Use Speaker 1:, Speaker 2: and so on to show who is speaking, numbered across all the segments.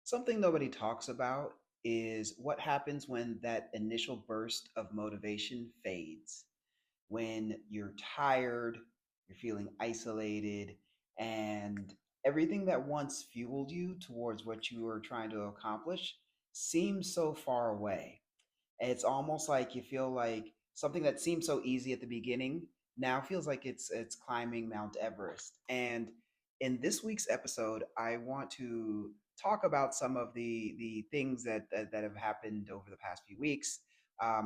Speaker 1: Something nobody talks about is what happens when that initial burst of motivation fades. When you're tired, you're feeling isolated, and everything that once fueled you towards what you were trying to accomplish seems so far away. It's almost like you feel like something that seemed so easy at the beginning now feels like it's climbing Mount Everest. And in this week's episode, I want to talk about some of the things that have happened over the past few weeks.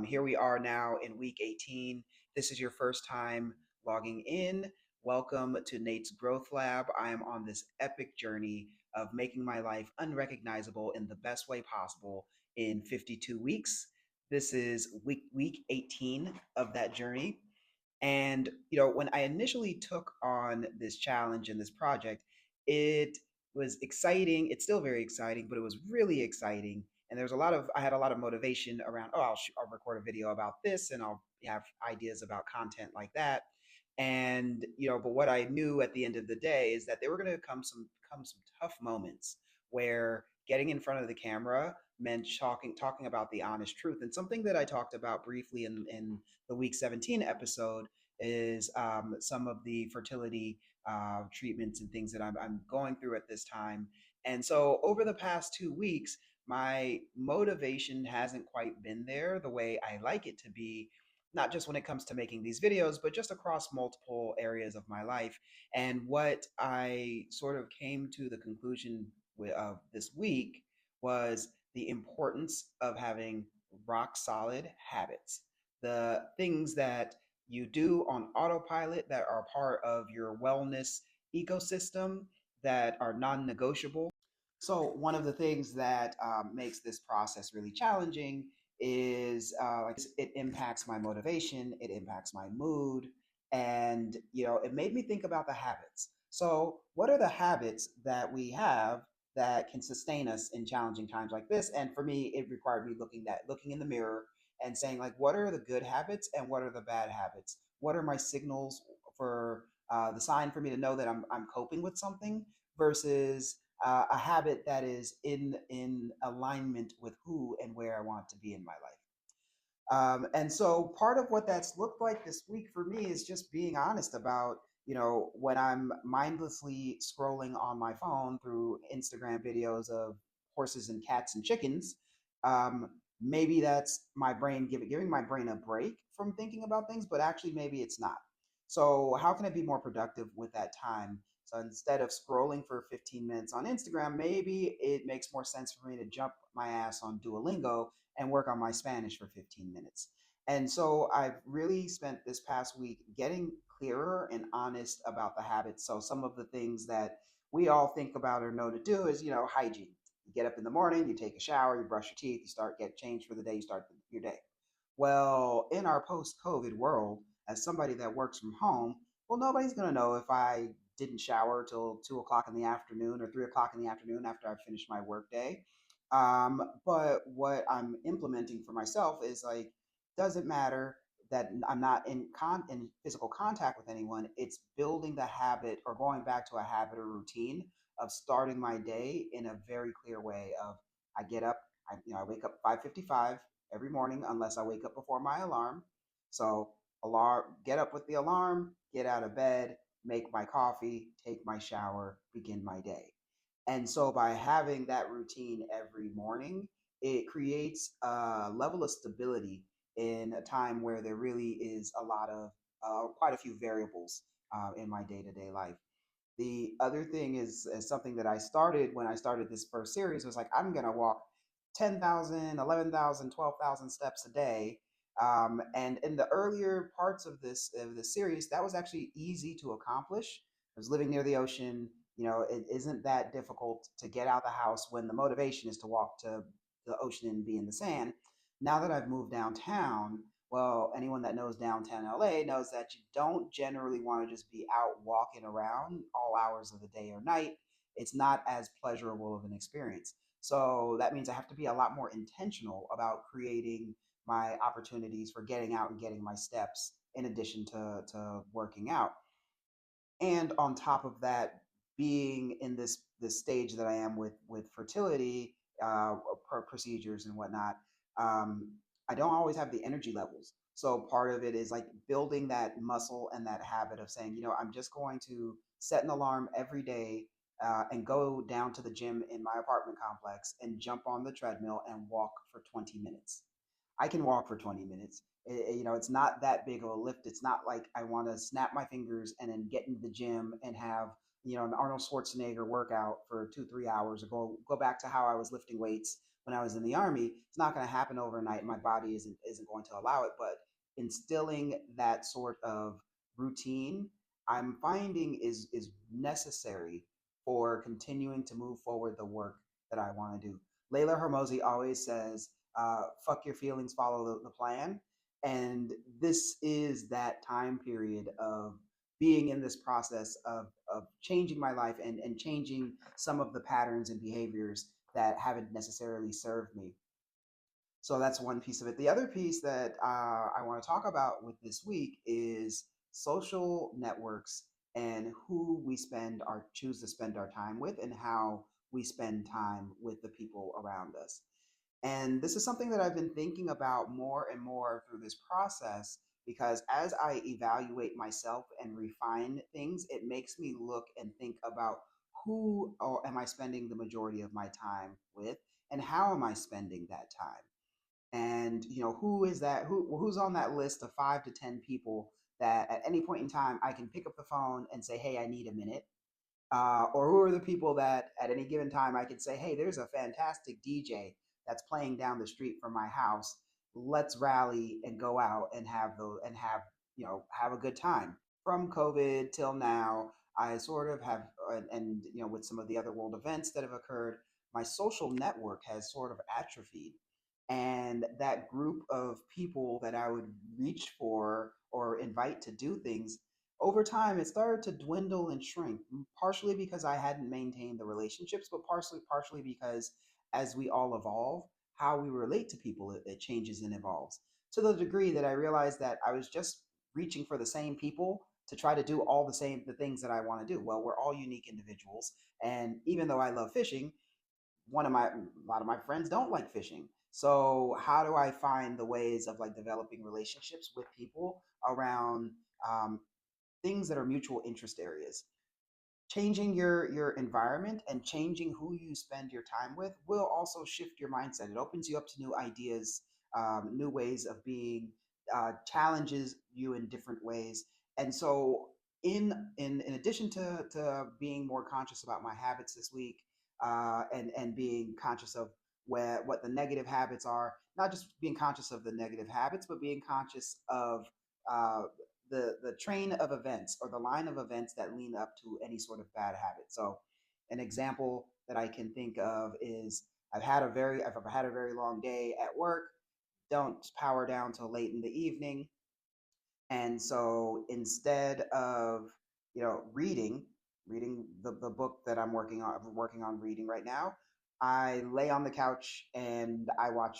Speaker 1: Here we are now in week 18. This is your first time logging in. Welcome to Nate's Growth Lab. I am on this epic journey of making my life unrecognizable in the best way possible in 52 weeks. This is week 18 of that journey. And when I initially took on this challenge and this project, it was exciting. It's still very exciting, but it was really exciting. And I had a lot of motivation around, oh, I'll record a video about this and I'll have ideas about content like that. And but what I knew at the end of the day is that there were going to come some tough moments where getting in front of the camera meant talking about the honest truth. And something that I talked about briefly in the week 17 episode is some of the fertility treatments and things that I'm going through at this time. And so over the past 2 weeks, my motivation hasn't quite been there the way I like it to be, not just when it comes to making these videos, but just across multiple areas of my life. And what I sort of came to the conclusion of this week was the importance of having rock solid habits. The things that you do on autopilot that are part of your wellness ecosystem that are non negotiable. So, one of the things that makes this process really challenging is it impacts my motivation, it impacts my mood, and it made me think about the habits. So, what are the habits that we have that can sustain us in challenging times like this? And for me, it required me looking in the mirror and saying, like, what are the good habits and what are the bad habits? What are my signals for the sign for me to know that I'm coping with something versus a habit that is in alignment with who and where I want to be in my life. And so part of what that's looked like this week for me is just being honest about, when I'm mindlessly scrolling on my phone through Instagram videos of horses and cats and chickens. Maybe that's my brain giving my brain a break from thinking about things, but actually maybe it's not. So how can I be more productive with that time? So instead of scrolling for 15 minutes on Instagram, maybe it makes more sense for me to jump my ass on Duolingo and work on my Spanish for 15 minutes. And so I've really spent this past week getting clearer and honest about the habits. So some of the things that we all think about or know to do is, hygiene. You get up in the morning, you take a shower, you brush your teeth, you get changed for the day, you start your day. Well, in our post-COVID world, as somebody that works from home, well, nobody's going to know if I didn't shower till 2 o'clock in the afternoon or 3 o'clock in the afternoon after I finished my workday. But what I'm implementing for myself is like, doesn't matter that I'm not in physical contact with anyone. It's building the habit or going back to a habit or routine of starting my day in a very clear way. Of I get up, I wake up 5:55 every morning unless I wake up before my alarm. So get up with the alarm, get out of bed, make my coffee, take my shower, begin my day. And so by having that routine every morning, it creates a level of stability in a time where there really is quite a few variables in my day to day life. The other thing is something that I started when I started this first series was like, I'm going to walk 10,000, 11,000, 12,000 steps a day. And in the earlier parts of this series, that was actually easy to accomplish. I was living near the ocean. It isn't that difficult to get out the house when the motivation is to walk to the ocean and be in the sand. Now that I've moved downtown, well, anyone that knows downtown LA knows that you don't generally want to just be out walking around all hours of the day or night. It's not as pleasurable of an experience. So that means I have to be a lot more intentional about creating my opportunities for getting out and getting my steps in addition to working out. And on top of that, being in this stage that I am with fertility procedures and whatnot, um, I don't always have the energy levels. So part of it is like building that muscle and that habit of saying, I'm just going to set an alarm every day and go down to the gym in my apartment complex and jump on the treadmill and walk for 20 minutes. I can walk for 20 minutes. It's not that big of a lift. It's not like I want to snap my fingers and then get into the gym and have, an Arnold Schwarzenegger workout for 2, 3 hours, or go back to how I was lifting weights when I was in the army. It's not going to happen overnight. My body isn't going to allow it. But instilling that sort of routine, I'm finding is necessary for continuing to move forward the work that I want to do. Layla Hermosi always says, fuck your feelings, follow the plan. And this is that time period of being in this process of changing my life and changing some of the patterns and behaviors that haven't necessarily served me. So that's one piece of it. The other piece that I want to talk about with this week is social networks and who we choose to spend our time with, and how we spend time with the people around us. And this is something that I've been thinking about more and more through this process, because as I evaluate myself and refine things, it makes me look and think about who am I spending the majority of my time with, and how am I spending that time? And who is that, who's on that list of 5 to 10 people that at any point in time I can pick up the phone and say, hey, I need a minute. Or who are the people that at any given time I could say, hey, there's a fantastic DJ that's playing down the street from my house. Let's rally and go out and have a good time. From COVID till now, I sort of have, and with some of the other world events that have occurred, my social network has sort of atrophied. And that group of people that I would reach for or invite to do things, over time it started to dwindle and shrink, partially because I hadn't maintained the relationships, but partially because as we all evolve, how we relate to people, it changes and evolves, to the degree that I realized that I was just reaching for the same people to try to do all the things that I want to do. Well, we're all unique individuals, and even though I love fishing, a lot of my friends don't like fishing. So how do I find the ways of like developing relationships with people around um, things that are mutual interest areas? Changing your environment and changing who you spend your time with will also shift your mindset. It opens you up to new ideas, new ways of being, challenges you in different ways. And so, in addition to being more conscious about my habits this week, and being conscious of what the negative habits are, not just being conscious of the negative habits, but being conscious of uh, the train of events, or the line of events that lean up to any sort of bad habit. So, an example that I can think of is I've had a very long day at work. Don't power down till late in the evening, and so instead of reading the book that I'm working on reading right now, I lay on the couch and I watch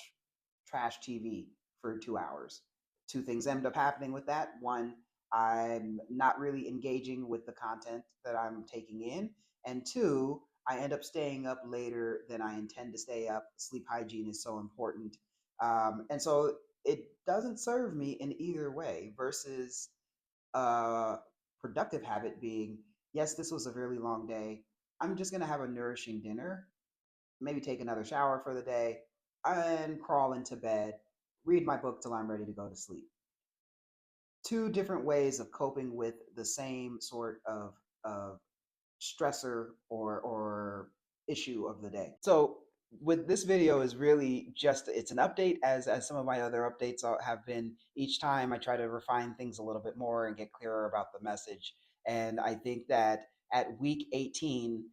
Speaker 1: trash TV for 2 hours. Two things end up happening with that. One, I'm not really engaging with the content that I'm taking in. And two, I end up staying up later than I intend to stay up. Sleep hygiene is so important. And so it doesn't serve me in either way, versus a productive habit being, yes, this was a really long day. I'm just going to have a nourishing dinner, maybe take another shower for the day, and crawl into bed, read my book till I'm ready to go to sleep. Two different ways of coping with the same sort of stressor or issue of the day. So with this video is really just, it's an update, as some of my other updates have been. Each time I try to refine things a little bit more and get clearer about the message. And I think that at week 18,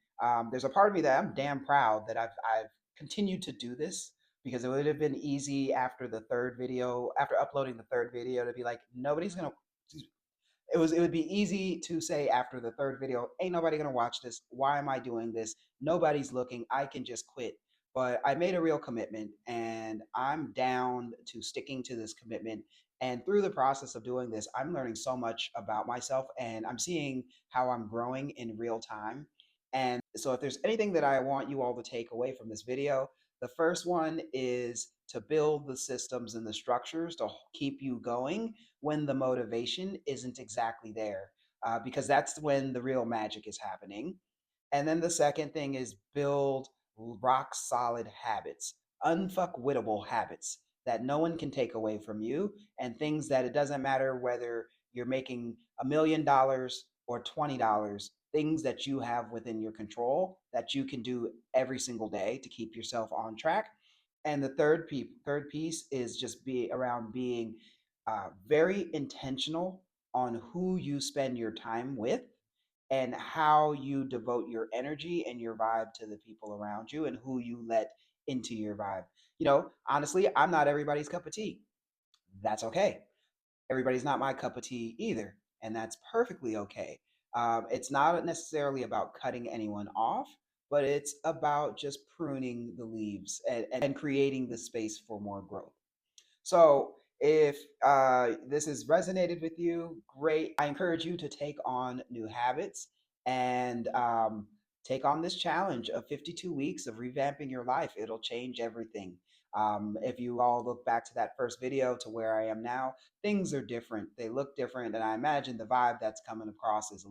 Speaker 1: there's a part of me that I'm damn proud that I've continued to do this, because it would have been easy after the third video, after uploading the third video, to be like, nobody's gonna, it would be easy to say after the third video, ain't nobody gonna watch this. Why am I doing this? Nobody's looking. I can just quit. But I made a real commitment, and I'm down to sticking to this commitment. And through the process of doing this, I'm learning so much about myself, and I'm seeing how I'm growing in real time. And so, if there's anything that I want you all to take away from this video, the first one is to build the systems and the structures to keep you going when the motivation isn't exactly there, because that's when the real magic is happening. And then the second thing is build rock solid habits, unfuckwittable habits that no one can take away from you, and things that it doesn't matter whether you're making $1 million or $20, things that you have within your control that you can do every single day to keep yourself on track. And the third piece is just be around being very intentional on who you spend your time with and how you devote your energy and your vibe to the people around you and who you let into your vibe. Honestly, I'm not everybody's cup of tea. That's okay. Everybody's not my cup of tea either, and that's perfectly okay. It's not necessarily about cutting anyone off, but it's about just pruning the leaves and creating the space for more growth. So, if this has resonated with you, great. I encourage you to take on new habits and take on this challenge of 52 weeks of revamping your life. It'll change everything. If you all look back to that first video to where I am now, things are different. They look different, and I imagine the vibe that's coming across is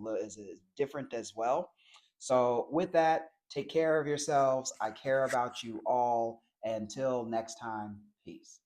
Speaker 1: different as well. So, with that, take care of yourselves. I care about you all. Until next time, peace.